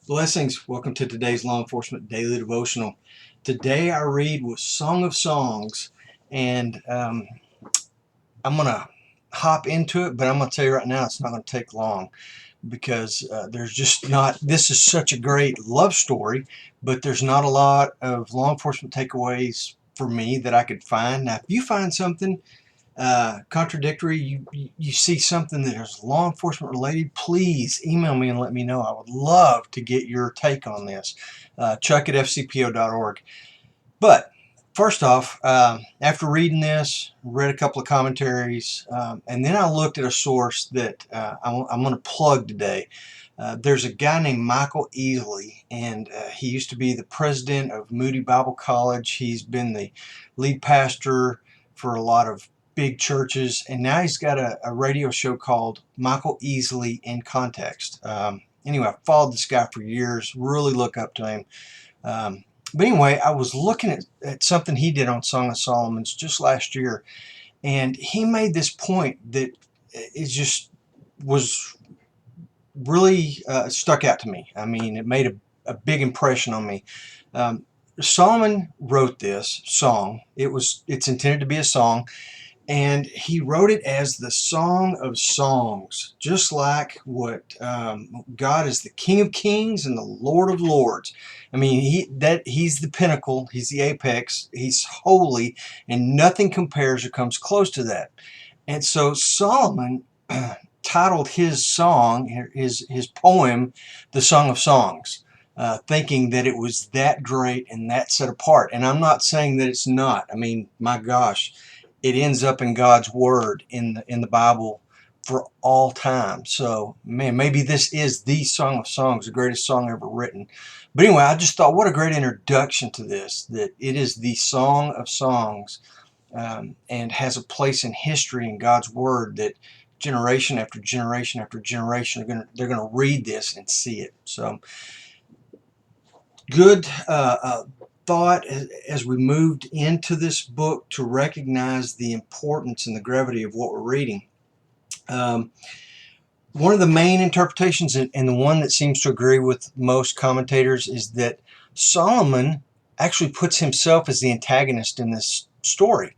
Blessings. Welcome to today's Law Enforcement Daily Devotional. Today I read was Song of Songs, and I'm going to hop into it, but I'm going to tell you right now it's not going to take long because there's just not, this is such a great love story, but there's not a lot of law enforcement takeaways for me that I could find. Now, if you find something contradictory, you see something that is law enforcement related, please email me and let me know. I would love to get your take on this. Chuck at fcpo.org. But first off, after reading this, read a couple of commentaries, and then I looked at a source that I'm going to plug today. There's a guy named Michael Easley, and he used to be the president of Moody Bible College. He's been the lead pastor for a lot of big churches, and now he's got a radio show called Michael Easley in Context. Anyway, I've followed this guy for years, really look up to him. But anyway, I was looking at something he did on Song of Solomon's just last year, and he made this point that it just was really stuck out to me. I mean, it made a big impression on me. Solomon wrote this song. It's intended to be a song, and he wrote it as the Song of Songs, just like what God is the King of Kings and the Lord of Lords. I mean, he's the pinnacle, he's the apex, he's holy, and nothing compares or comes close to that. And so Solomon titled his song, his poem, the Song of Songs, thinking that it was that great and that set apart. And I'm not saying that it's not. I mean, my gosh, it ends up in God's Word in the Bible for all time. So, man, maybe this is the Song of Songs, the greatest song ever written. But anyway, I just thought, what a great introduction to this, that it is the Song of Songs, and has a place in history in God's Word that generation after generation after generation they're gonna read this and see it. So, good thought as we moved into this book to recognize the importance and the gravity of what we're reading. One of the main interpretations, and the one that seems to agree with most commentators, is that Solomon actually puts himself as the antagonist in this story.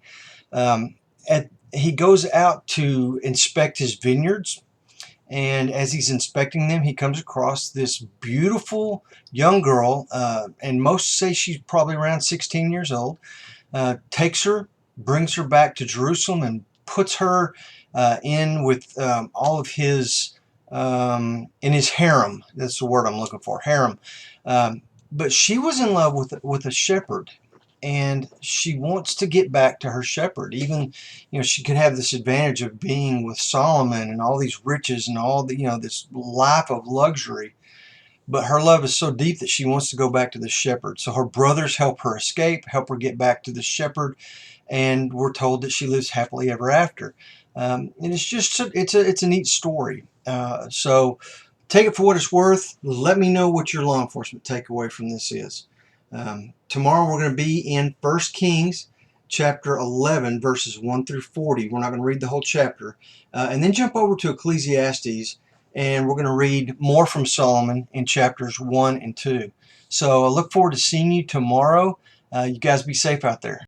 He goes out to inspect his vineyards, and as he's inspecting them, he comes across this beautiful young girl, and most say she's probably around 16 years old, takes her, brings her back to Jerusalem, and puts her in with all of his, in his harem. That's the word I'm looking for, harem. But she was in love with a shepherd, and she wants to get back to her shepherd. Even, she could have this advantage of being with Solomon and all these riches and all the, this life of luxury. But her love is so deep that she wants to go back to the shepherd. So her brothers help her escape, help her get back to the shepherd, and we're told that she lives happily ever after. And it's just, it's a neat story. So take it for what it's worth. Let me know what your law enforcement takeaway from this is. Tomorrow we're going to be in 1 Kings chapter 11 verses 1 through 40. We're not going to read the whole chapter. And then jump over to Ecclesiastes, and we're going to read more from Solomon in chapters 1 and 2. So I look forward to seeing you tomorrow. You guys be safe out there.